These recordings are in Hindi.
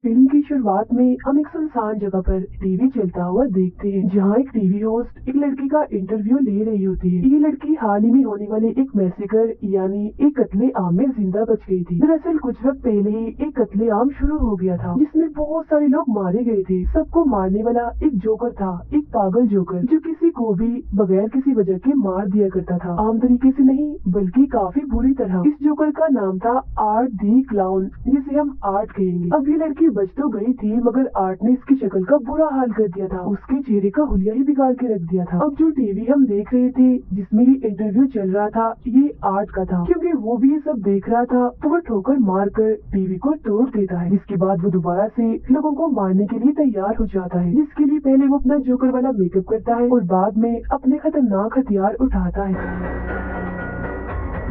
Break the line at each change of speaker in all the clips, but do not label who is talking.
फिल्म की शुरुआत में हम एक सुनसान जगह पर टीवी चलता हुआ देखते हैं, जहां एक टीवी होस्ट एक लड़की का इंटरव्यू ले रही होती है। ये लड़की हाल ही में होने वाले एक मैसेकर यानी एक कत्ले-आम में जिंदा बच गई थी। दरअसल कुछ वक्त पहले ही एक कत्ले-आम शुरू हो गया था, जिसमें बहुत सारे लोग मारे गए थे। सबको मारने वाला एक जोकर था, एक पागल जोकर, जो किसी को भी बगैर किसी वजह के मार दिया करता था। आम तरीके से नहीं, बल्कि काफी बुरी तरह। इस जोकर का नाम था आर्ट दी क्लाउन, जिसे हम आर्ट कहेंगे। अब ये लड़की बच तो गई थी, मगर आर्ट ने इसकी शक्ल का बुरा हाल कर दिया था। उसके चेहरे का हुलिया ही बिगाड़ के रख दिया था। अब जो टीवी हम देख रहे थे, जिसमें ये इंटरव्यू चल रहा था, ये आर्ट का था। क्योंकि वो भी ये सब देख रहा था, तो वो ठोकर मार कर टीवी को तोड़ देता है। जिसके बाद वो दोबारा से लोगों को मारने के लिए तैयार हो जाता है, जिसके लिए पहले वो अपना जोकर वाला मेकअप करता है और बाद में अपने खतरनाक हथियार उठाता है।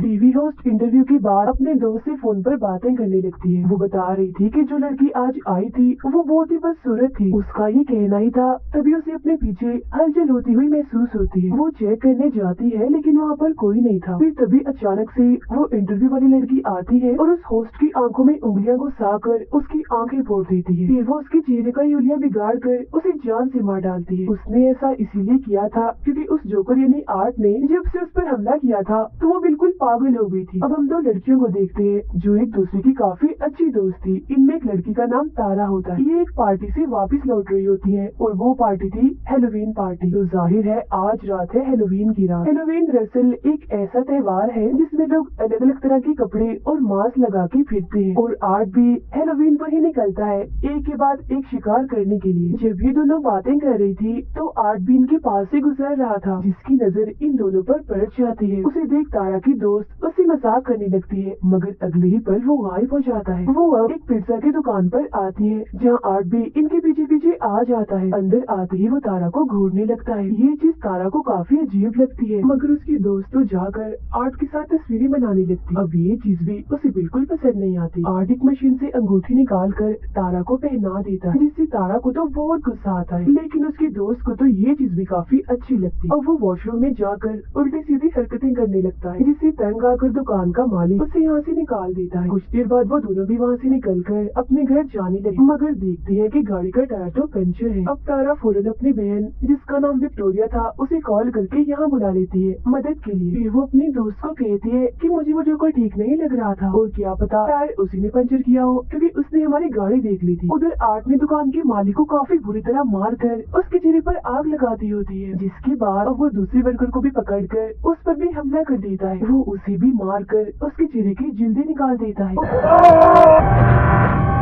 टीवी होस्ट इंटरव्यू के बाद अपने दोस्त से फोन पर बातें करने लगती है। वो बता रही थी कि जो लड़की आज आई थी वो बहुत ही बदसूरत थी। उसका ये कहना ही था, तभी उसे अपने पीछे हलचल होती हुई महसूस होती है। वो चेक करने जाती है, लेकिन वहाँ पर कोई नहीं था। फिर तभी अचानक से वो इंटरव्यू वाली लड़की आती है और उस होस्ट की आंखों में उंगलियां घुसा कर उसकी आंखें फोड़ देती है। फिर वो उसके चेहरे का यूलिया बिगाड़ कर उसे जान से मार डालती है। उसने ऐसा इसीलिए किया था क्योंकि उस जोकर यानी आर्ट ने जब से उस पर हमला किया था, तो वो बिल्कुल पागल हो गई थी। अब हम दो लड़कियों को देखते हैं जो एक दूसरे की काफी अच्छी दोस्त थी। इनमें एक लड़की का नाम तारा होता है। ये एक पार्टी से वापस लौट रही होती है और वो पार्टी थी हेलोवीन पार्टी। तो जाहिर है आज रात है हेलोवीन की रात। हेलोवीन दरअसल एक ऐसा त्योहार है जिसमें लोग अलग अलग तरह के कपड़े और मास्क लगा के फिरते हैं, और आर्ट भी हेलोवीन पर ही निकलता है एक के बाद एक शिकार करने के लिए। जब ये दोनों बातें कर रही थी, तो आर्ट भी इनके पास से गुजर रहा था, जिसकी नजर इन दोनों पर पड़ जाती है। उसे देख तारा की दोस्त उससे मजाक करने लगती है, मगर अगले ही पल वो गायब हो जाता है। वो अब एक पिज्जा की दुकान पर आती है, जहाँ आर्ट भी इनके पीछे पीछे आ जाता है। अंदर आते ही वो तारा को घूरने लगता है। ये चीज तारा को काफी अजीब लगती है, मगर उसकी दोस्त तो जाकर आर्ट के साथ तस्वीरें बनाने लगती है। अब ये चीज भी उसे बिल्कुल पसंद नहीं आती। आर्ट एक मशीन से अंगूठी निकाल कर तारा को पहना देता है, जिससे तारा को तो बहुत गुस्सा आता है, लेकिन उसकी दोस्त को तो ये चीज भी काफी अच्छी लगती है। अब वो वॉशरूम में जाकर उल्टी सीधी हरकतें करने लगता है, जिससे तंग आकर दुकान का मालिक उसे यहाँ से निकाल देता है। कुछ देर बाद वो दोनों भी वहाँ से निकलकर अपने घर जाने लगे, मगर देखती है कि गाड़ी का टायर तो पंचर है। अब तारा फौरन अपनी बहन, जिसका नाम विक्टोरिया था, उसे कॉल करके यहाँ बुला लेती है मदद के लिए। फिर वो अपनी दोस्त को कहती है कि मुझे वो जोकर ठीक नहीं लग रहा था, और क्या पता टायर उसी ने पंचर किया हो, क्योंकि उसने हमारी गाड़ी देख ली थी। उधर आर्ट ने दुकान के मालिक को काफी बुरी तरह मार कर उसके चेहरे पर आग लगा दी होती है, जिसके बाद वो दूसरे वर्कर को भी पकड़ कर उस पर भी हमला कर देता है। वो उसे भी मार कर उसके चेहरे की जिल्दी निकाल देता है।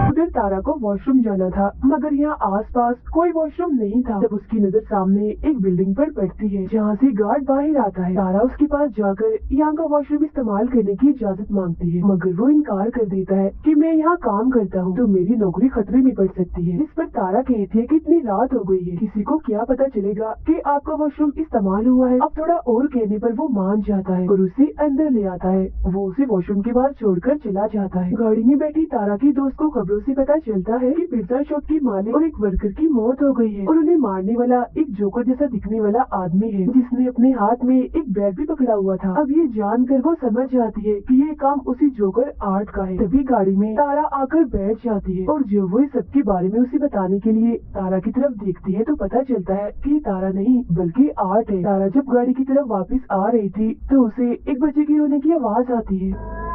उधर तारा को वॉशरूम जाना था, मगर यहाँ आसपास कोई वॉशरूम नहीं था। तब उसकी नजर सामने एक बिल्डिंग पर पड़ती है, जहाँ से गार्ड बाहर आता है। तारा उसके पास जाकर यहाँ का वॉशरूम इस्तेमाल करने की इजाजत मांगती है, मगर वो इनकार कर देता है कि मैं यहाँ काम करता हूँ, तो मेरी नौकरी खतरे में पड़ सकती है। इस पर तारा कहती है कि इतनी रात हो गई है, किसी को क्या पता चलेगा कि आपका वॉशरूम इस्तेमाल हुआ है। अब थोड़ा और कहने पर वो मान जाता है और उसे अंदर ले आता है। वो उसे वॉशरूम के बाहर छोड़कर चला जाता है। गाड़ी में बैठी तारा की दोस्त को खबरों से पता चलता है कि पिज्जा शॉप की मालिक और एक वर्कर की मौत हो गई है, और उन्हें मारने वाला एक जोकर जैसा दिखने वाला आदमी है, जिसने अपने हाथ में एक बैग भी पकड़ा हुआ था। अब ये जानकर वो समझ जाती है कि ये काम उसी जोकर आर्ट का है। तभी गाड़ी में तारा आकर बैठ जाती है, और जो वो इस सबके बारे में उसे बताने के लिए तारा की तरफ देखती है, तो पता चलता है कि ये तारा नहीं बल्कि आर्ट है। तारा जब गाड़ी की तरफ वापस आ रही थी, तो उसे एक बच्चे की रोने की आवाज आती है।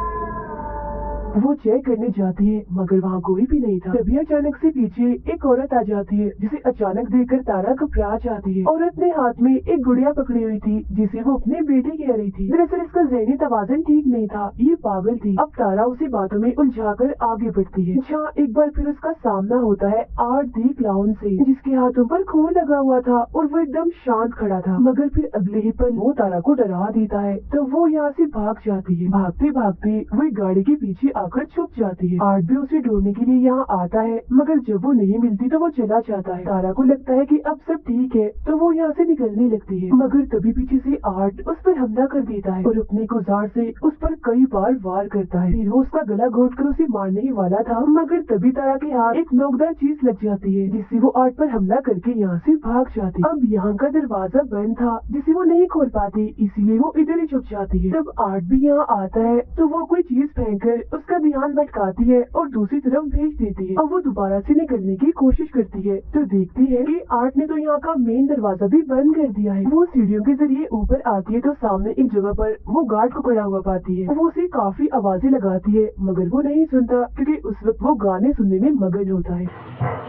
वो चेक करने जाती है, मगर वहाँ कोई भी नहीं था। तभी अचानक से पीछे एक औरत आ जाती है, जिसे अचानक देखकर तारा घबरा जाती है। औरत ने हाथ में एक गुड़िया पकड़ी हुई थी, जिसे वो अपने बेटे कह रही थी। दरअसल इसका ज़हनी तवाज़ुन ठीक नहीं था, ये पागल थी। अब तारा उसी बातों में उलझाकर आगे बढ़ती है, जहाँ एक बार फिर उसका सामना होता है आर्ट दी क्लाउन से, जिसके हाथों पर खून लगा हुआ था और वो एकदम शांत खड़ा था। मगर फिर अगले ही पल वो तारा को डरा देता है, तो वो यहाँ से भाग जाती है। भागते भागते वो एक गाड़ी के पीछे आकर छुप जाती है। आर्ट भी उसे ढूंढने के लिए यहाँ आता है, मगर जब वो नहीं मिलती तो वो चला जाता है। तारा को लगता है कि अब सब ठीक है, तो वो यहाँ से निकलने लगती है, मगर तभी पीछे से आर्ट उस पर हमला कर देता है और अपने औजार से उस पर कई बार वार करता है। फिर वो उसका गला घोटकर उसे मारने ही वाला था, मगर तभी तारा के हाथ एक नोकदार चीज लग जाती है, जिससे वो आर्ट पर हमला करके यहाँ से भाग जाती है। अब यहाँ का दरवाजा बंद था, जिसे वो नहीं खोल पाती, इसलिए वो इधर ही छुप जाती है। तब आर्ट भी यहाँ आता है, तो वो कोई चीज फेंक कर उसका उसका ध्यान भटकाती है और दूसरी तरफ भेज देती है। अब वो दोबारा से निकलने की कोशिश करती है तो देखती है कि आर्ट ने तो यहाँ का मेन दरवाजा भी बंद कर दिया है। वो सीढ़ियों के जरिए ऊपर आती है तो सामने एक जगह पर वो गार्ड को खड़ा हुआ पाती है। वो उसे काफी आवाजें लगाती है मगर वो नहीं सुनता क्योंकि उस वक्त वो गाने सुनने में मगन होता है।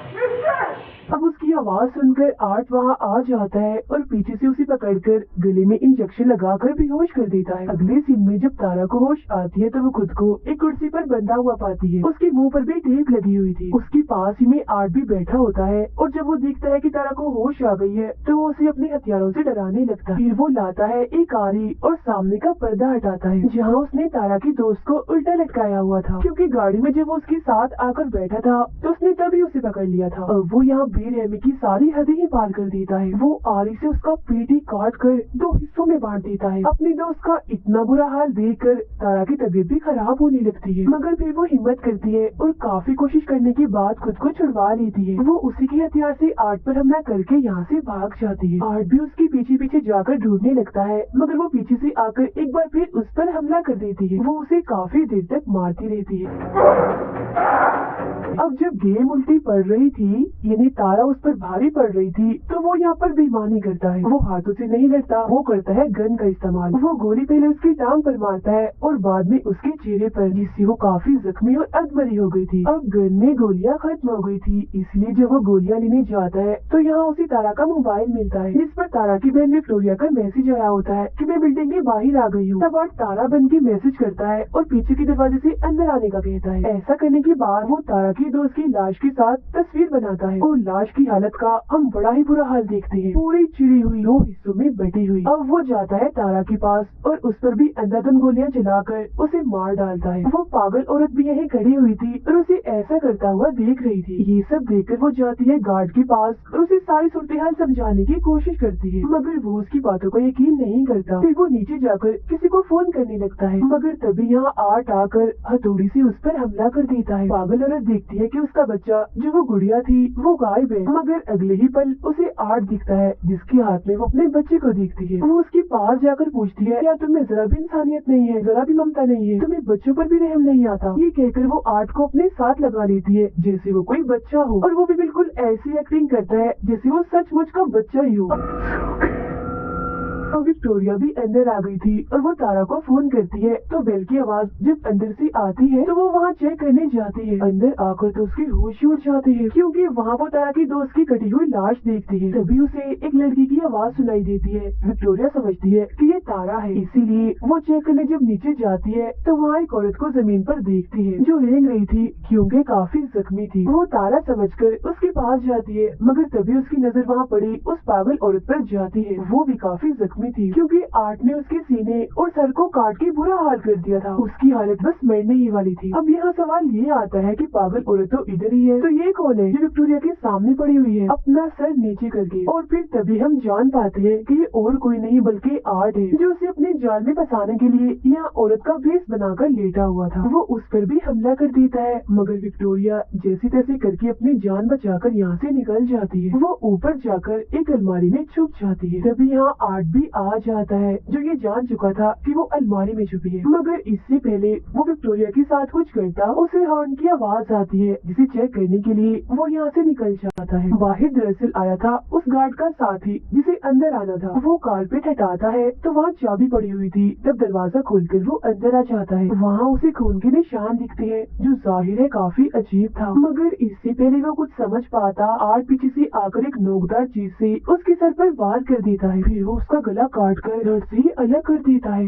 अब उसकी आवाज सुनकर आर्ट वहाँ आ जाता है और पीछे से उसे पकड़कर गले में इंजेक्शन लगाकर बेहोश कर देता है। अगले सीन में जब तारा को होश आती है तो वो खुद को एक कुर्सी पर बंधा हुआ पाती है। उसके मुंह पर भी टेप लगी हुई थी। उसके पास ही में आर्ट भी बैठा होता है और जब वो देखता है कि तारा को होश आ गई है तो वो उसे अपने हथियारों से डराने लगता है। फिर वो लाता है एक आरी और सामने का पर्दा हटाता है जहाँ उसने तारा की दोस्त को उल्टा लटकाया हुआ था, क्योंकि गाड़ी में जब वो उसके साथ आकर बैठा था तो उसने तभी उसे पकड़ लिया था। अब वो यहाँ बेरहमी की सारी हदें ही पार कर देता है। वो आरी से उसका पेट ही काट कर 2 हिस्सों में बांट देता है। अपनी दोस्त का इतना बुरा हाल देखकर तारा की तबीयत भी खराब होने लगती है, मगर फिर वो हिम्मत करती है और काफी कोशिश करने के बाद खुद को छुड़वा लेती है। वो उसी के हथियार से आर्ट पर हमला करके यहाँ से भाग जाती है। आर्ट भी उसके पीछे पीछे जाकर ढूंढने लगता है मगर वो पीछे से आकर एक बार फिर उस पर हमला कर देती है। वो उसे काफी देर तक मारती रहती है। अब जब गेम उल्टी पड़ रही थी यानी तारा उस पर भारी पड़ रही थी तो वो यहाँ पर बेईमानी करता है। वो हाथों से नहीं लड़ता, वो करता है गन का इस्तेमाल। वो गोली पहले उसकी टांग पर मारता है और बाद में उसके चेहरे पर, जिससे वो काफी जख्मी और अधमरी हो गई थी। अब गन में गोलियां खत्म हो गई थी, इसलिए जब वो गोलियां लेने जाता है तो यहाँ उसे तारा का मोबाइल मिलता है जिस पर तारा की बहन विक्टोरिया का मैसेज आया होता है कि मैं बिल्डिंग के बाहर आ गई हूँ। तब आर्ट तारा बन के मैसेज करता है और पीछे के दरवाजे से अंदर आने का कहता है। ऐसा करने के बाद वो तारा की दोस्त की लाश के साथ तस्वीर बनाता है और लाश की हालत का हम बड़ा ही बुरा हाल देखते हैं, पूरी चिड़ी हुई 2 हिस्सों में बटी हुई। अब वो जाता है तारा के पास और उस पर भी अंधाधुंध गोलियां चलाकर उसे मार डालता है। वो पागल औरत भी यहीं खड़ी हुई थी और उसे ऐसा करता हुआ देख रही थी। ये सब देखकर वो जाती है गार्ड के पास और उसे सारी सूरत-ए-हाल समझाने की कोशिश करती है, मगर वो उसकी बातों को यकीन नहीं करता। फिर वो नीचे जाकर किसी को फोन करने लगता है, मगर तभी यहाँ आर्ट आकर हथौड़ी से उस पर हमला कर देता है। पागल औरत देखती है कि उसका बच्चा जो वो गुड़िया थी वो गायब है, मगर अगले ही पल उसे आर्ट दिखता है जिसके हाथ में वो अपने बच्चे को देखती है। वो उसके पास जाकर पूछती है क्या तुम्हें जरा भी इंसानियत नहीं है, जरा भी ममता नहीं है, तुम्हें बच्चों पर भी रहम नहीं आता। ये कहकर वो आर्ट को अपने साथ लगा लेती है जैसे वो कोई बच्चा हो, और वो भी बिल्कुल ऐसी एक्टिंग करता है जैसे वो सचमुच का बच्चा ही हो। विक्टोरिया भी अंदर आ गई थी और वो तारा को फोन करती है तो बेल की आवाज जब अंदर से आती है तो वो वहाँ चेक करने जाती है। अंदर आकर तो उसके होश ही उड़ जाते हैं क्योंकि वहाँ वो तारा की दोस्त की कटी हुई लाश देखती है। तभी उसे एक लड़की की आवाज सुनाई देती है। विक्टोरिया समझती है कि ये तारा है, इसीलिए वो चेक करने जब नीचे जाती है तो वहाँ एक औरत को जमीन पर देखती है जो रेंग रही थी क्योंकि काफी जख्मी थी। वो तारा समझकर उसके पास जाती है, मगर तभी उसकी नजर वहाँ पड़ी उस पागल औरत पर जाती है। वो भी काफी जख्मी थी क्योंकि आर्ट ने उसके सीने और सर को काट के बुरा हाल कर दिया था। उसकी हालत बस मरने ही वाली थी। अब यहाँ सवाल ये आता है कि पागल औरत तो इधर ही है, तो ये कौन है जो विक्टोरिया के सामने पड़ी हुई है अपना सर नीचे करके। और फिर तभी हम जान पाते हैं कि ये और कोई नहीं बल्कि आर्ट है जो उसे अपने जाल में फंसाने के लिए यहाँ औरत का भेष बनाकर लेटा हुआ था। वो उस पर भी हमला कर देता है, मगर विक्टोरिया जैसे तैसे करके अपनी जान बचाकर यहाँ से निकल जाती है। वो ऊपर जाकर एक अलमारी में छुप जाती है। तभी यहाँ आर्ट भी आ जाता है जो ये जान चुका था कि वो अलमारी में छुपी है, मगर इससे पहले वो विक्टोरिया के साथ कुछ करता उसे हॉर्न की आवाज आती है जिसे चेक करने के लिए वो यहाँ से निकल जाता है। बाहर दरअसल आया था उस गार्ड का साथी जिसे अंदर आना था। वो कारपेट हटाता है तो वहाँ चाबी पड़ी हुई थी। तब दरवाजा खोलकर वो अंदर आ जाता है। वहाँ उसे खून के निशान दिखते हैं जो जाहिर है काफी अजीब था, मगर इससे पहले वो कुछ समझ पाता आर्ट पीछे से आकर एक नोकदार चीज से उसके सर पर वार कर देता है। फिर वो उसका गला काट कर धड़ से अलग कर देता है।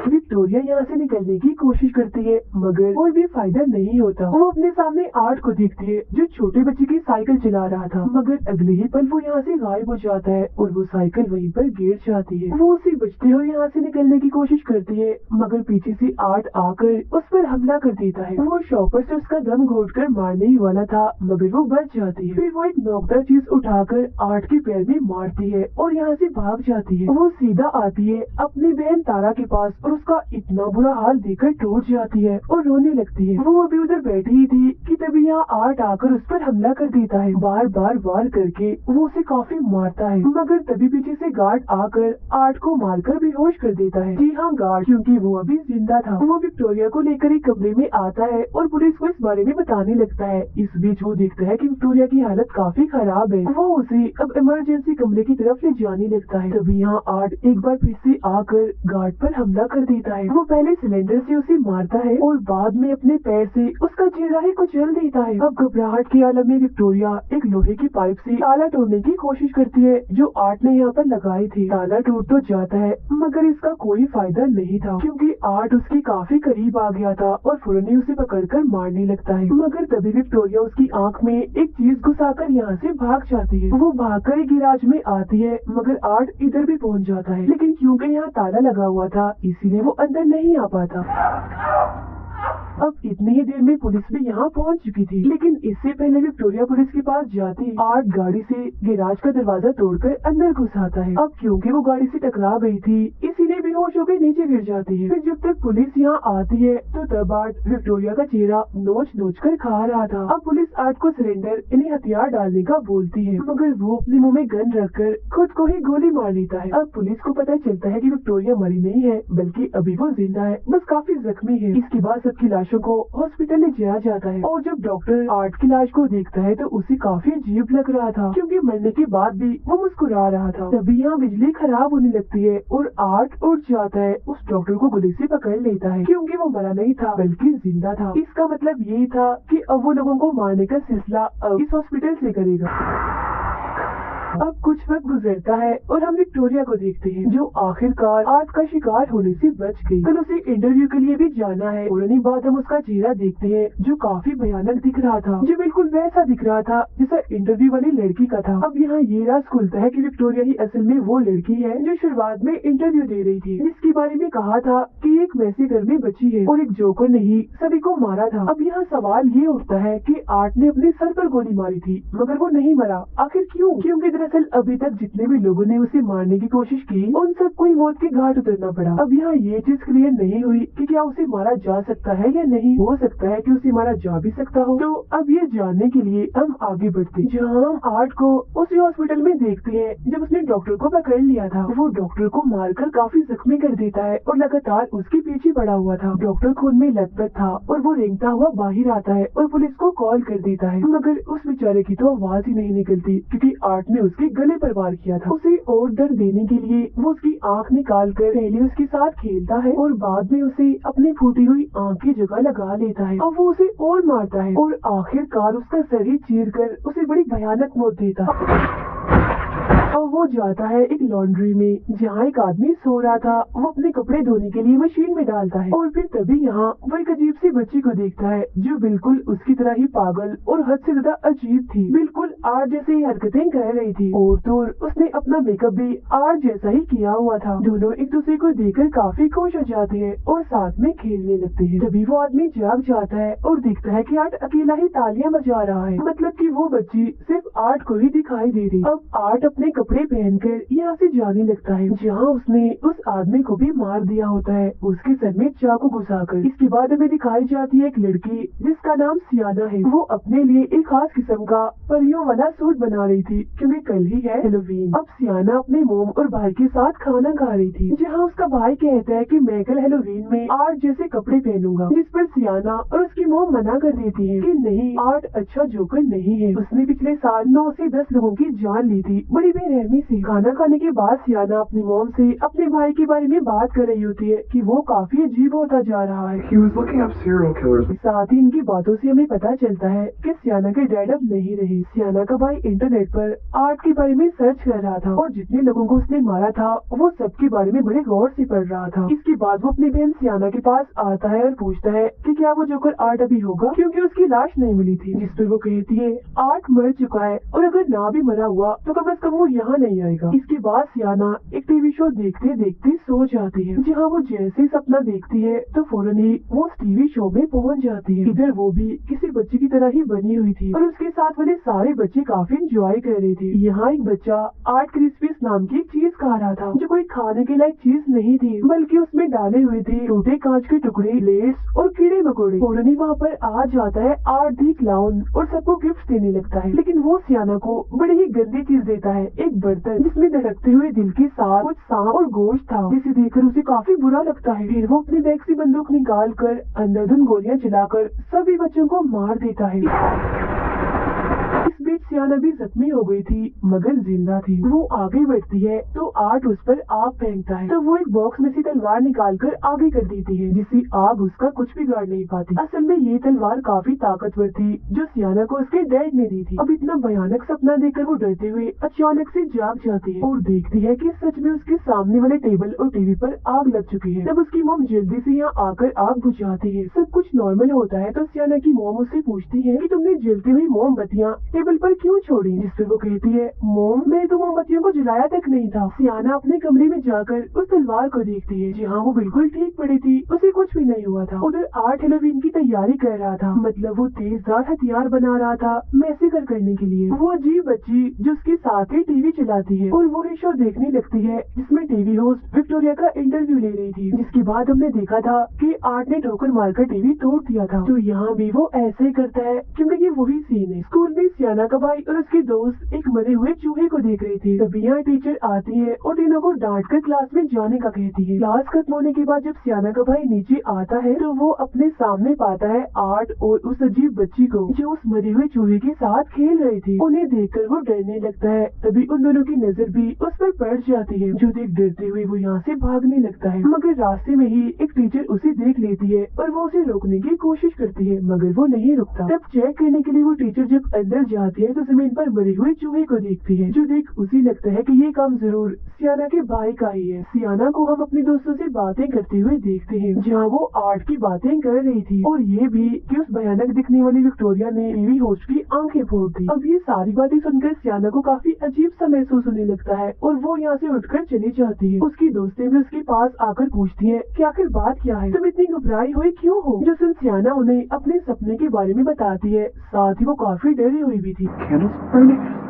विक्टोरिया यहाँ से निकलने की कोशिश करती है, मगर कोई भी फायदा नहीं होता। वो अपने सामने आर्ट को देखती है जो छोटे बच्चे की साइकिल चला रहा था, मगर अगले ही पल वो यहाँ से गायब हो जाता है और वो साइकिल वहीं पर गिर जाती है। वो उसे बचते हुए यहाँ से निकलने की कोशिश करती है, मगर पीछे से आर्ट आकर उस पर हमला कर देता है। वो शॉपर से उसका दम घोटकर मारने ही वाला था, मगर वो बच जाती है। फिर वो एक नोकदार चीज उठाकर आर्ट के पैर में मारती है और यहाँ से भाग जाती है। वो सीधा आती है अपनी बहन तारा के पास और और उसका इतना बुरा हाल देखकर टूट जाती है और रोने लगती है। वो अभी उधर बैठी ही थी कि तभी यहाँ आर्ट आकर उस पर हमला कर देता है। बार बार वार करके वो उसे काफी मारता है, मगर तभी पीछे से गार्ड आकर आर्ट को मारकर बेहोश कर देता है। जी हाँ, गार्ड, क्योंकि वो अभी जिंदा था। वो विक्टोरिया को लेकर एक कमरे में आता है और पुलिस को इस बारे में बताने लगता है। इस बीच वो देखता है कि विक्टोरिया की हालत काफी खराब है। वो उसे अब इमरजेंसी कमरे की तरफ ले जाने लगता है। तभी यहाँ आर्ट एक बार फिर से आकर गार्ड पर हमला कर देता है। वो पहले सिलेंडर से उसे मारता है और बाद में अपने पैर से उसका चेहरा ही कुचल देता है। अब घबराहट के आलम में विक्टोरिया एक लोहे की पाइप से ताला तोड़ने की कोशिश करती है जो आर्ट ने यहाँ पर लगाए थे। ताला टूट तो जाता है मगर इसका कोई फायदा नहीं था, क्योंकि आर्ट उसके काफी करीब आ गया था और फौरन ही उसे पकड़कर मारने लगता है। मगर तभी विक्टोरिया उसकी आंख में एक चीज घुसाकर यहाँ से भाग जाती है। वो भागकर एक गिराज में आती है मगर आर्ट इधर भी पहुँच जाता है, लेकिन क्योंकि यहाँ ताला लगा हुआ था इसीलिए वो अंदर नहीं आ पाता। अब इतनी ही देर में पुलिस भी यहाँ पहुँच चुकी थी, लेकिन इससे पहले विक्टोरिया पुलिस के पास जाती आर्ट गाड़ी से गैराज का दरवाजा तोड़कर अंदर घुस आता है। अब क्योंकि वो गाड़ी से टकरा गई थी इसीलिए बेहोश होकर नीचे गिर जाती है। फिर जब तक पुलिस यहाँ आती है तो तब आर्ट विक्टोरिया का चेहरा नोच कर खा रहा था। अब पुलिस आर्ट को सरेंडर इन्हें हथियार डालने का बोलती है, मगर वो अपने मुँह में गन रखकर खुद को ही गोली मार लेता है। अब पुलिस को पता चलता है कि विक्टोरिया मरी नहीं है बल्कि अभी वो जिंदा है, बस काफी जख्मी है। इसके बाद सबकी लाशों को हॉस्पिटल ले जाया जाता है और जब डॉक्टर आर्ट की लाश को देखता है तो उसे काफी अजीब लग रहा था, क्योंकि मरने के बाद भी वो मुस्कुरा रहा था। तभी यहाँ बिजली खराब होने लगती है और आर्ट उठ जाता है। उस डॉक्टर को गोली से पकड़ लेता है, क्योंकि वो मरा नहीं था बल्कि जिंदा था। इसका मतलब यही था कि अब वो लोगों को मारने का सिलसिला अब इस हॉस्पिटल से करेगा। अब कुछ वक्त गुजरता है और हम विक्टोरिया को देखते हैं जो आखिरकार आर्ट का शिकार होने से बच गई। कल उसे इंटरव्यू के लिए भी जाना है और उन्हीं बाद हम उसका चेहरा देखते हैं जो काफी भयानक दिख रहा था, जो बिल्कुल वैसा दिख रहा था जैसा इंटरव्यू वाली लड़की का था। अब यहाँ ये राज खुलता है कि विक्टोरिया ही असल में वो लड़की है जो शुरुआत में इंटरव्यू दे रही थी, जिसके बारे में कहा था कि एक मैसे घर में बची है और एक जोकर ने ही सभी को मारा था। अब यहाँ सवाल ये उठता है कि आर्ट ने अपने सर पर गोली मारी थी मगर वो नहीं मरा, आखिर क्यों? क्योंकि दरअसल अभी तक जितने भी लोगों ने उसे मारने की कोशिश की उन सबको ही मौत के घाट उतरना पड़ा। अब यहाँ ये चीज क्लियर नहीं हुई कि क्या उसे मारा जा सकता है या नहीं। हो सकता है कि उसे मारा जा भी सकता हो। तो अब ये जानने के लिए हम आगे बढ़ते हैं, जहाँ हम आर्ट को उसी हॉस्पिटल में देखते हैं जब उसने डॉक्टर को पकड़ लिया था। वो डॉक्टर को मारकर काफी जख्मी कर देता है और लगातार उसके पीछे पड़ा हुआ था। डॉक्टर खून में लथपथ था और वो रेंगता हुआ बाहर आता है और पुलिस को कॉल कर देता है, मगर उस बेचारे की तो आवाज ही नहीं निकलती क्योंकि आर्ट ने उसके गले पर वार किया था। उसे और दर्द देने के लिए वो उसकी आंख निकाल कर पहले उसके साथ खेलता है और बाद में उसे अपनी फूटी हुई आंख की जगह लगा लेता है। अब वो उसे और मारता है और आखिरकार उसका सर ही चीर कर उसे बड़ी भयानक मौत देता है। अब वो जाता है एक लॉन्ड्री में जहाँ एक आदमी सो रहा था। वो अपने कपड़े धोने के लिए मशीन में डालता है और फिर तभी यहाँ वो एक अजीब सी बच्ची को देखता है जो बिल्कुल उसकी तरह ही पागल और हद से ज्यादा अजीब थी। बिल्कुल आर्ट जैसी ही हरकतें कर रही थी और तो उसने अपना मेकअप भी आर्ट जैसा ही किया हुआ था। दोनों एक दूसरे को देखकर काफी खुश हो जाते हैं और साथ में खेलने लगते हैं। तभी वो आदमी जाग जाता है और देखता है कि आर्ट अकेला ही तालियां बजा रहा है, मतलब कि वो बच्ची सिर्फ आर्ट को ही दिखाई दे रही। अब आर्ट अपने कपड़े पहनकर यहाँ से जाने लगता है जहाँ उसने उस आदमी को भी मार दिया होता है, उसके सर में चाकू घुसाकर। इसके बाद हमें दिखाई जाती है एक लड़की जिसका नाम सियाना है। वो अपने लिए एक खास किस्म का परियों वाला सूट बना रही थी क्योंकि कल ही है हेलोवीन। अब सियाना अपने मोम और भाई के साथ खाना खा रही थी जहाँ उसका भाई कहता है कि मैं कल हेलोवीन में आर्ट जैसे कपड़े पहनूंगा, जिस पर सियाना और उसकी मोम मना कर देती है कि नहीं, आर्ट अच्छा जोकर नहीं है। उसने पिछले साल 9 से 10 लोगों की जान ली थी बड़ी बेरहमी से। खाना खाने के बाद सियाना अपनी मोम से अपने भाई के बारे में बात कर रही होती है कि वो काफी अजीब होता जा रहा है।
He was looking up serial killers.
साथ ही इनकी बातों से हमें पता चलता है कि सियाना के डैड अब नहीं रहे। सियाना का भाई इंटरनेट पर आर्ट के बारे में सर्च कर रहा था और जितने लोगों को उसने मारा था वो सबके बारे में बड़े गौर से पढ़ रहा था। इसके बाद वो अपनी बहन सियाना के पास आता है और पूछता है कि क्या वो जोकर आर्ट अभी होगा, क्योंकि उसकी लाश नहीं मिली थी। जिस पर वो कहती है आर्ट मर चुका है और अगर ना भी मरा हुआ तो कम से कम वो यहाँ नहीं आएगा। इसके बाद सियाना एक टीवी शो देखते देखते सो जाती है, जहाँ वो जैसे सपना देखती है तो फौरन ही वो उस टीवी शो में पहुँच जाती है। इधर वो भी किसी बच्चे की तरह ही बनी हुई थी और उसके साथ वाले सारे बच्चे काफी एंजॉय कर रहे थे। यहाँ एक बच्चा आर्ट क्रिस्पीज नाम की एक चीज खा रहा था, जो कोई खाने के लायक चीज नहीं थी, बल्कि उसमें डाले हुए थे टूटे कांच के टुकड़े, लेस और कीड़े मकोड़े। ओरनी वहाँ पर आ जाता है आर्ट दी क्लाउन और सबको गिफ्ट देने लगता है, लेकिन वो सियाना को बड़ी ही गंदी चीज देता है, एक बर्तन जिसमें धड़कते हुए दिल के साथ कुछ सांप और गोश्त था, जिसे देखकर उसे काफी बुरा लगता है। फिर वो अपने बैग से बंदूक निकाल कर अंधाधुंध गोलियां चलाकर सभी बच्चों को मार देता है। इस बीच सियाना भी जख्मी हो गई थी मगर जिंदा थी। वो आगे बढ़ती है तो आर्ट उस पर आग फेंकता है, तो वो एक बॉक्स में से तलवार निकालकर आगे कर देती है, जिससे आग उसका कुछ बिगाड़ नहीं पाती। असल में ये तलवार काफी ताकतवर थी जो सियाना को उसके डैड ने दी थी। अब इतना भयानक सपना देखकर वो डरते हुए अचानक से जाग जाती है और देखती है कि सच में उसके सामने वाले टेबल और टीवी पर आग लग चुकी है। तब उसकी मॉम जल्दी से यहाँ आकर आग बुझाती है। सब कुछ नॉर्मल होता है तो सियाना की मॉम उससे पूछती है कि तुमने जलती हुई मोमबत्तियाँ टेबल पर क्यों छोड़ी, जिस पर वो कहती है मोम मैं तो मोमबत्तियों को जलाया तक नहीं था। सियाना अपने कमरे में जाकर उस तलवार को देखती है, जहाँ वो बिल्कुल ठीक पड़ी थी, उसे कुछ भी नहीं हुआ था। उधर आर्ट हेलोवीन की तैयारी कर रहा था, मतलब वो तेजधार हथियार बना रहा था मैसेकर करने के लिए। वो अजीब बच्ची जो उसके साथ ही टीवी चलाती है और वो शो देखने लगती है जिसमें टीवी होस्ट विक्टोरिया का इंटरव्यू ले रही थी, जिसके बाद हमने देखा था कि आर्ट ने ठोकर मारकर टीवी तोड़ दिया था। तो यहाँ भी वो ऐसे ही करता है क्योंकि ये वही सीन है। स्कूल में सियाना का भाई और उसके दोस्त एक मरे हुए चूहे को देख रहे थे। तभी यहाँ टीचर आती है और तीनों को डांट कर क्लास में जाने का कहती है। क्लास खत्म होने के बाद जब सियाना का भाई नीचे आता है तो वो अपने सामने पाता है आर्ट और उस अजीब बच्ची को जो उस मरे हुए चूहे के साथ खेल रही थी। उन्हें देखकर वो डरने लगता है, तभी उन दोनों की नजर भी उस पर पड़ जाती है, जो देख डरते हुए वो यहाँ से भागने लगता है। मगर रास्ते में ही एक टीचर उसे देख लेती है और वो उसे रोकने की कोशिश करती है, मगर वो नहीं रुकता। तब चेक करने के लिए वो टीचर जब अंदर जाती है तो जमीन पर मरे हुए चूहे को देखती है, जो देख उसे लगता है कि ये काम जरूर सियाना के भाई का ही है। सियाना को हम अपने दोस्तों से बातें करते हुए देखते हैं, जहाँ वो आर्ट की बातें कर रही थी और ये भी कि उस भयानक दिखने वाली विक्टोरिया ने टीवी होस्ट की आंखें फोड़ दी। अब ये सारी बातें सुनकर सियाना को काफी अजीब सा महसूस होने लगता है और वो यहाँ से उठकर चली जाती है। उसकी दोस्तें भी उसके पास आकर पूछती है कि आखिर बात क्या है, तुम इतनी घबराई हुई क्यों हो। जो सुन सियाना उन्हें अपने सपने के बारे में बताती है, साथ ही वो काफी डरी हुई भी थी।
Candles burning.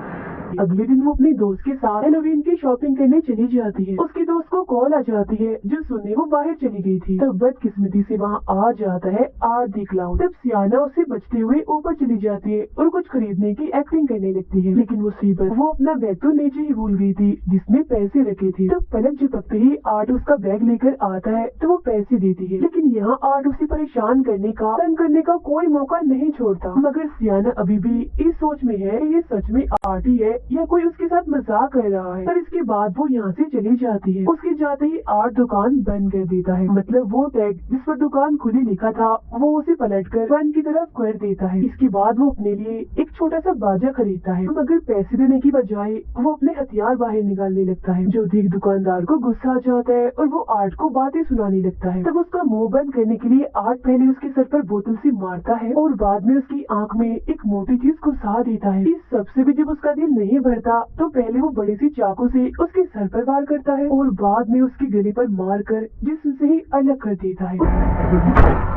अगले दिन वो अपने दोस्त के साथ हेलोवीन की शॉपिंग करने चली जाती है। उसके दोस्त को कॉल आ जाती है जो सुनने वो बाहर चली गई थी। तब बदकिस्मती से वहाँ आ जाता है आर्ट दी क्लाउन। तब सियाना उससे बचते हुए ऊपर चली जाती है और कुछ खरीदने की एक्टिंग करने लगती है, लेकिन मुसीबत वो अपना बैग तो नीचे ही भूल गई थी जिसमें पैसे रखे थे। तब पलक झपकते ही आर्ट उसका बैग लेकर आता है तो वो पैसे देती है, लेकिन यहाँ आर्ट उसे परेशान करने का तंग करने का कोई मौका नहीं छोड़ता। मगर सियाना अभी भी इस सोच में है कि ये सच में आर्ट ही है या कोई उसके साथ मजाक कर रहा है। पर इसके बाद वो यहाँ से चली जाती है। उसके जाते ही आर्ट दुकान बंद कर देता है, मतलब वो टैग जिस पर दुकान खुली लिखा था वो उसे पलटकर बंद की तरफ कर देता है। इसके बाद वो अपने लिए एक छोटा सा बाजा खरीदता है, मगर पैसे देने की बजाय वो अपने हथियार बाहर निकालने लगता है, जो देख दुकानदार को गुस्सा आ जाता है और वो आर्ट को बातें सुनाने लगता है। तब उसका मुंह बंद करने के लिए आर्ट पहले उसके सर पर बोतल से मारता है और बाद में उसकी आंख में एक मोटी चीज घुसा देता है। इस सबसे भी जब उसका दिल नहीं भरता तो पहले वो बड़ी सी चाकू से उसके सर पर वार करता है और बाद में उसके गले पर मारकर जिस्म से ही अलग कर देता है।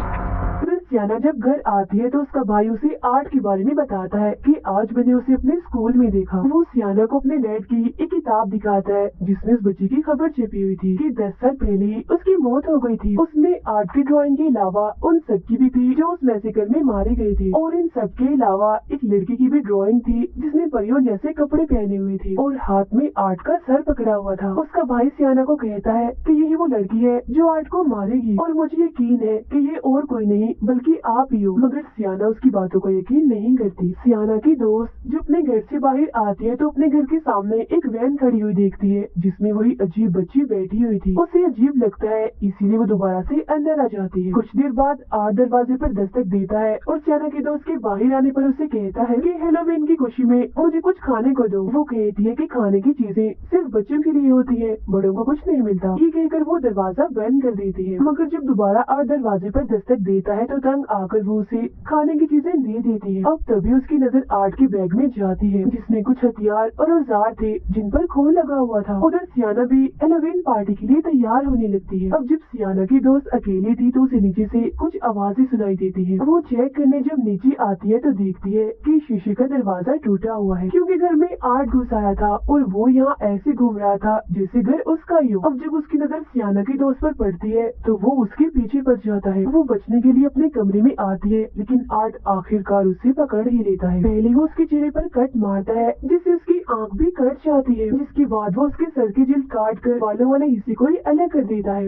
फिर सियाना जब घर आती है तो उसका भाई उसे आर्ट के बारे में बताता है कि आज मैंने उसे अपने स्कूल में देखा। वो सियाना को अपने डैड की एक किताब दिखाता है जिसमें उस बच्ची की खबर छिपी हुई थी कि 10 साल पहले ही उसकी मौत हो गई थी। उसमें आर्ट की ड्राइंग के अलावा उन सब की भी थी जो उस मैसेकर में मारी गई थी, और इन सब के अलावा एक लड़की की भी ड्राइंग थी जिसने परियों जैसे कपड़े पहने हुए थे और हाथ में आर्ट का सर पकड़ा हुआ था। उसका भाई सियाना को कहता है कि यही वो लड़की है जो आर्ट को मारेगी और मुझे यकीन है कि ये और कोई नहीं बल्कि आप ही हो। मगर सियाना उसकी बातों को यकीन नहीं करती। सियाना की दोस्त जो अपने घर से बाहर आती है तो अपने घर के सामने एक वैन खड़ी हुई देखती है जिसमें वही अजीब बच्ची बैठी हुई थी। उसे अजीब लगता है, इसीलिए वो दोबारा से अंदर आ जाती है। कुछ देर बाद आर्ट दरवाजे पर दस्तक देता है और सियाना के दोस्त के बाहर आने पर उसे कहता है कि हेलोवीन की खुशी में मुझे कुछ खाने को दो। वो कहती है कि खाने की चीजें सिर्फ बच्चों के लिए होती है, बड़ों को कुछ नहीं मिलता। ये कहकर वो दरवाजा बंद कर देती है। मगर जब दोबारा आर्ट दरवाजे पर दस्तक देता है तो तंग आकर वो उसे खाने की चीजें दे देती है। अब तभी उसकी नजर आर्ट के बैग में जाती है जिसमें कुछ हथियार और औजार थे जिन पर खून लगा हुआ था। उधर सियाना भी हेलोवीन पार्टी के लिए तैयार होने लगती है। अब जब सियाना की दोस्त अकेली थी तो उसे नीचे से कुछ आवाजें सुनाई देती है। वो चेक करने जब नीचे आती है तो देखती है कि शीशे का दरवाजा टूटा हुआ है क्योंकि घर में आर्ट घुस आया था और वो यहाँ ऐसे घूम रहा था जैसे घर उसका ही हो। अब जब उसकी नजर सियाना की दोस्त पर पड़ती है तो वो उसके पीछे पड़ जाता है। वो बचने के लिए अपने कमरे में आती है लेकिन आर्ट आखिरकार उसे पकड़ ही लेता है। पहले वो उसके चेहरे पर कट मारता है जिससे उसकी आंख भी कट जाती है, जिसके बाद वो उसके सर की जिल्द काट कर बालों वाले हिस्से को ही अलग कर देता है।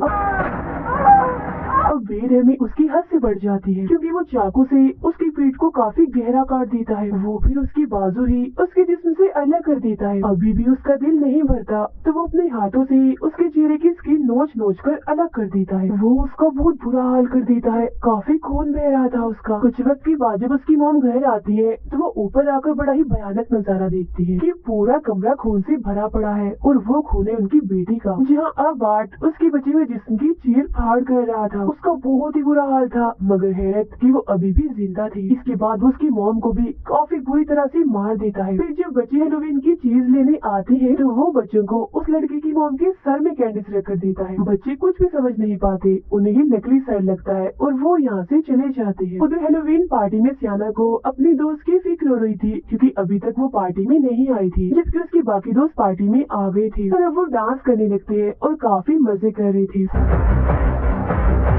अब बेरहमी उसकी हद से बढ़ जाती है क्योंकि वो चाकू से उसकी पीठ को काफी गहरा काट देता है। वो फिर उसकी बाजू ही उसके जिस्म से अलग कर देता है। अभी भी उसका दिल नहीं भरता तो वो अपने हाथों से उसके चेहरे की स्किन नोच कर अलग कर देता है। वो उसका बहुत बुरा हाल कर देता है, काफी खून बह रहा था उसका। कुछ वक्त के बाद जब उसकी मॉम घर आती है तो वो ऊपर आकर बड़ा ही भयानक नजारा देखती है कि पूरा कमरा खून से भरा पड़ा है और वो खून है उनकी बेटी का, जहाँ अब आर्ट उसके बचे हुए जिस्म की चीर फाड़ कर रहा था। उसका बहुत ही बुरा हाल था मगर हैरत कि वो अभी भी जिंदा थी। इसके बाद वो उसकी मॉम को भी काफी बुरी तरह से मार देता है। फिर जब बच्चे हेलोवीन की चीज लेने आते हैं तो वो बच्चों को उस लड़की की मॉम के सर में कैंडिस रख कर देता है। बच्चे कुछ भी समझ नहीं पाते, उन्हें ही नकली सर लगता है और वो यहाँ से चले जाते हैं। उधर हेलोवीन पार्टी में सियाना को अपनी दोस्त की फिक्र हो रही थी क्योंकि अभी तक वो पार्टी में नहीं आई थी, जबकि उसके बाकी दोस्त पार्टी में आ गए थे और अब वो डांस करने लगते हैं और काफी मजे कर रहे थे।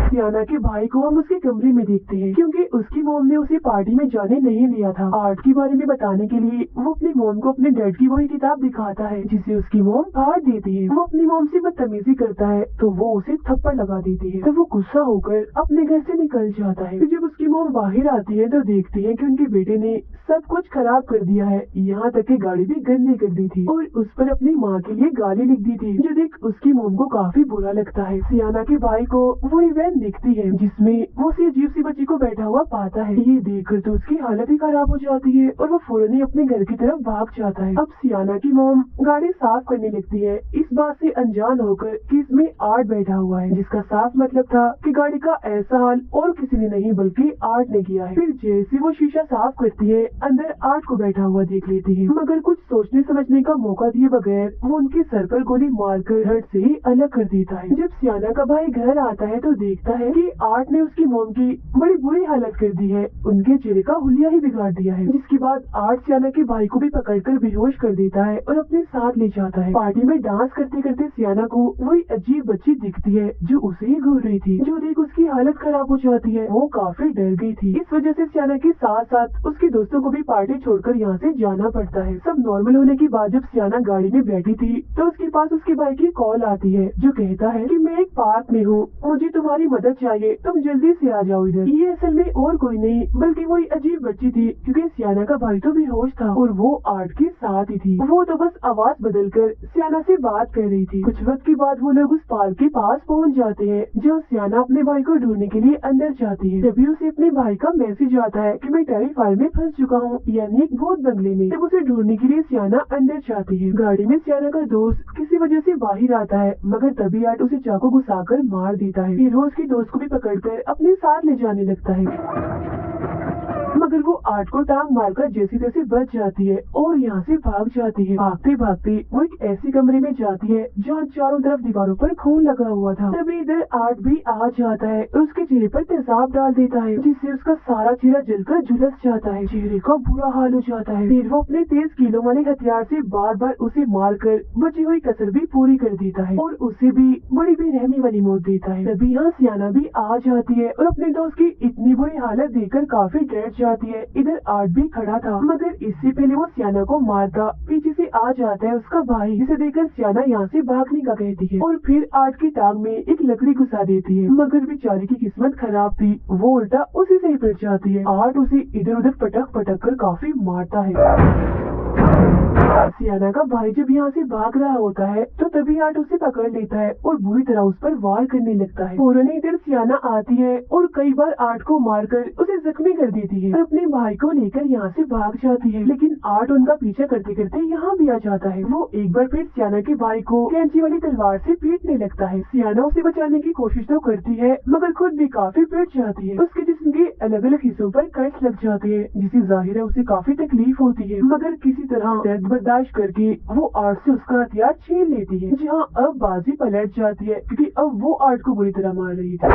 सियाना के भाई को हम उसके कमरे में देखते हैं क्योंकि उसकी मॉम ने उसे पार्टी में जाने नहीं दिया था। आर्ट के बारे में बताने के लिए वो अपनी मॉम को अपने डैड की वही किताब दिखाता है जिसे उसकी मॉम फाड़ देती है। वो अपनी मॉम से बदतमीजी करता है तो वो उसे थप्पड़ लगा देती है तो वो गुस्सा होकर अपने घर से निकल जाता है। जब उसकी मॉम बाहर आती है तो देखती है कि उनके बेटे ने सब कुछ खराब कर दिया है, यहाँ तक कि गाड़ी भी गंदी कर दी थी और उस पर अपनी माँ के लिए गाली लिख दी थी, जो देख उसकी मॉम को काफी बुरा लगता है। सियाना के भाई को वो इवेंट दिखती है जिसमें वो उसी अजीब सी बच्ची को बैठा हुआ पाता है। ये देखकर तो उसकी हालत ही खराब हो जाती है और वो फौरन ही अपने घर की तरफ भाग जाता है। अब सियाना की मॉम गाड़ी साफ करने लगती है, इस बात से अनजान होकर कि इसमें आर्ट बैठा हुआ है, जिसका साफ मतलब था कि गाड़ी का ऐसा हाल और किसी ने नहीं बल्कि आर्ट ने किया है। फिर जैसे वो शीशा साफ करती है अंदर आर्ट को बैठा हुआ देख लेती है, मगर कुछ सोचने समझने का मौका दिए बगैर वो उनके सर पर गोली मारकर हट से ही अलग कर देता है। जब सियाना का भाई घर आता है तो देखता है कि आर्ट ने उसकी मॉम की बड़ी बुरी हालत कर दी है, उनके चेहरे का हुलिया ही बिगाड़ दिया है। जिसके बाद आर्ट सियाना के भाई को भी पकड़कर बेहोश कर देता है और अपने साथ ले जाता है। पार्टी में डांस करते करते सियाना को वही अजीब बच्ची दिखती है जो उसे ही घूर रही थी, जो देख उसकी हालत खराब हो जाती है। वो काफी डर गई थी, इस वजह से सियाना के साथ साथ उसके दोस्तों को भी पार्टी छोड़कर यहाँ से जाना पड़ता है। सब नॉर्मल होने के बाद जब सियाना गाड़ी में बैठी थी तो उसके पास उसके भाई की कॉल आती है जो कहता है कि मैं एक पार्क में हूँ, मुझे तुम्हारी मदद चाहिए, तुम जल्दी से आ जाओ इधर। ये असल में और कोई नहीं बल्कि वही अजीब बच्ची थी क्योंकि सियाना का भाई तो बेहोश था और वो आर्ट के साथ ही थी। वो तो बस आवाज बदलकर सियाना से बात कर रही थी। कुछ वक्त के बाद वो लोग उस पार्क के पास पहुँच जाते हैं जहाँ सियाना अपने भाई को ढूंढने के लिए अंदर जाती है। तभी उसे अपने भाई का मैसेज आता है कि मैं टेलीफायर में फंस चुका हूँ, यानी एक भूत बंगले में। तब उसे ढूंढने के लिए सियाना अंदर जाती है। गाड़ी में सियाना का दोस्त किसी वजह से बाहर आता है मगर तभी आर्ट उसे चाकू घुसाकर मार देता है। हीरो उसके दोस्त को भी पकड़कर अपने साथ ले जाने लगता है मगर वो आर्ट को टांग मारकर जैसे तैसे बच जाती है और यहाँ से भाग जाती है। भागते भागते वो एक ऐसे कमरे में जाती है जहाँ चारों तरफ दीवारों पर खून लगा हुआ था। तभी इधर आर्ट भी आ जाता है और उसके चेहरे पर तेजाब डाल देता है जिससे उसका सारा चेहरा जलकर झुलस जाता है। चेहरे का बुरा हाल हो जाता है। फिर वो अपने तेज कीलों वाले हथियार से बार बार उसे मारकर बची हुई कसर भी पूरी कर देता है और उसे भी बड़ी बेरहमी वाली मौत देता है। तभी यहाँ सियाना भी आ जाती है और अपने दोस्त की इतनी बुरी हालत देखकर काफी डर जाती है। इधर आर्ट भी खड़ा था मगर इससे पहले वो सियाना को मारता पीछे से आ जाता है उसका भाई, जिसे देखकर सियाना यहाँ से भागने का कहती है और फिर आर्ट की टांग में एक लकड़ी घुसा देती है मगर बेचारी की किस्मत खराब थी, वो उल्टा उसी से ही पिट जाती है। आर्ट उसे इधर उधर पटक पटक कर काफी मारता है। सियाना का भाई जब यहाँ से भाग रहा होता है तो तभी आर्ट उसे पकड़ लेता है और बुरी तरह उस पर वार करने लगता है। फौरन इधर सियाना आती है और कई बार आर्ट को मारकर उसे जख्मी कर देती है और अपने भाई को लेकर यहाँ से भाग जाती है, लेकिन आर्ट उनका पीछा करते करते यहाँ भी आ जाता है। वो एक बार फिर सियाना के भाई को कैंची वाली तलवार से पीटने लगता है। सियाना उसे बचाने की कोशिश तो करती है मगर खुद भी काफी पिट जाती है। उसके जिस्म के अलग अलग हिस्सों पर कट लग जाते हैं, जिससे जाहिर है उसे काफी तकलीफ होती है, मगर किसी तरह दर्द बर्दाश्त करके वो आर्ट से उसका हथियार छीन लेती है। जहाँ अब बाजी पलट जाती है क्योंकि अब वो आर्ट को बुरी तरह मार रही थी।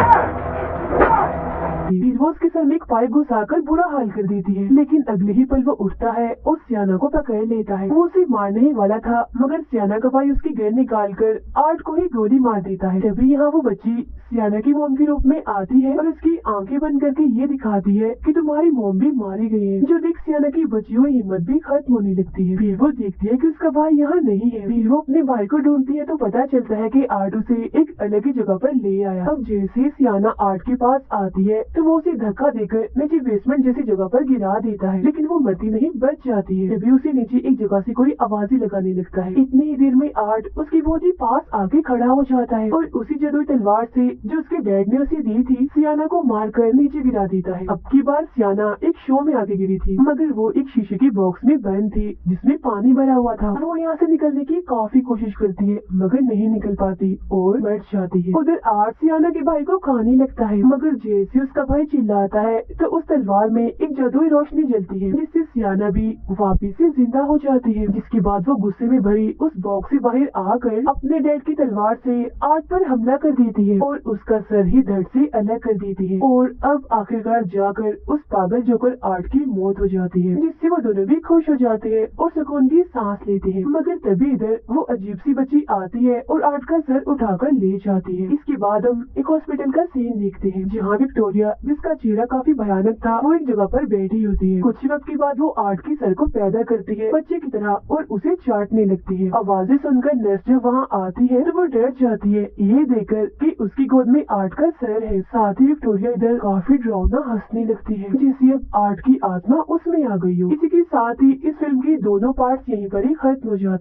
वो उसके सर में एक पाइप घुसाकर बुरा हाल कर देती है, लेकिन अगले ही पल वो उठता है और सियाना को पकड़ लेता है। वो उसे मारने ही वाला था मगर सियाना का भाई उसकी गन निकाल कर आर्ट को ही गोली मार देता है। तभी यहाँ वो बच्ची सियाना की मोम के रूप में आती है और उसकी आंखें बंद करके ये दिखाती है कि तुम्हारी मोम भी मारी गई है। जो देख सियाना की बची हुई हिम्मत भी खत्म होने लगती है। फिर वो देखती है कि उसका भाई यहाँ नहीं है। फिर वो अपने भाई को ढूंढती है तो पता चलता है कि आर्ट उसे एक अलग ही जगह पर ले आया। अब जैसे सियाना आर्ट के पास आती है तो वो उसे धक्का देकर नीचे बेसमेंट जैसी जगह पर गिरा देता है, लेकिन वो मरती नहीं, बच जाती है। तभी उसे नीचे एक जगह से कोई आवाज़ें लगाने लगता है। इतनी ही देर में आर्ट उसके बहुत ही पास आके खड़ा हो जाता है और उसी जादुई तलवार से जो उसके डैड ने उसे दी थी सियाना को मारकर नीचे गिरा देता है। अब की बार सियाना एक शो में आगे गिरी थी मगर वो एक शीशे की बॉक्स में बंद थी जिसमें पानी भरा हुआ था। वो यहाँ से निकलने की काफी कोशिश करती है मगर नहीं निकल पाती और मर जाती है। उधर आर्ट सियाना के भाई को खाने लगता है मगर जैसे उसका भाई चिल्लाता है तो उस तलवार में एक जादुई रोशनी जलती है जिससे सियाना भी वापिस से जिंदा हो जाती है। जिसके बाद वो गुस्से में भरी उस बॉक्स से बाहर आकर अपने डैड की तलवार से आर्ट पर हमला कर देती है और उसका सर ही धड़ से अलग कर देती है। और अब आखिरकार जाकर उस पागल जोकर आर्ट की मौत हो जाती है, जिससे वो दोनों भी खुश हो जाते हैं और सुकून की सांस लेते हैं। मगर तभी इधर वो अजीब सी बच्ची आती है और आर्ट का सर उठाकर ले जाती है। इसके बाद हम एक हॉस्पिटल का सीन देखते हैं जहाँ विक्टोरिया, जिसका चेहरा काफी भयानक था, वो एक जगह पर बैठी होती है। कुछ वक्त के बाद वो आर्ट की सर को पैदा करती है बच्चे की तरह और उसे चाटने लगती है। आवाजें सुनकर नर्स जब वहाँ आती है तो वो डर जाती है ये देखकर कि उसकी गोद में आर्ट का सर है। साथ ही विक्टोरिया इधर काफी डरावना हंसने लगती है जैसे अब आर्ट की आत्मा उसमें आ गई हो। इसी के साथ ही इस फिल्म के दोनों पार्ट्स यहीं पर ही खत्म हो जाते हैं।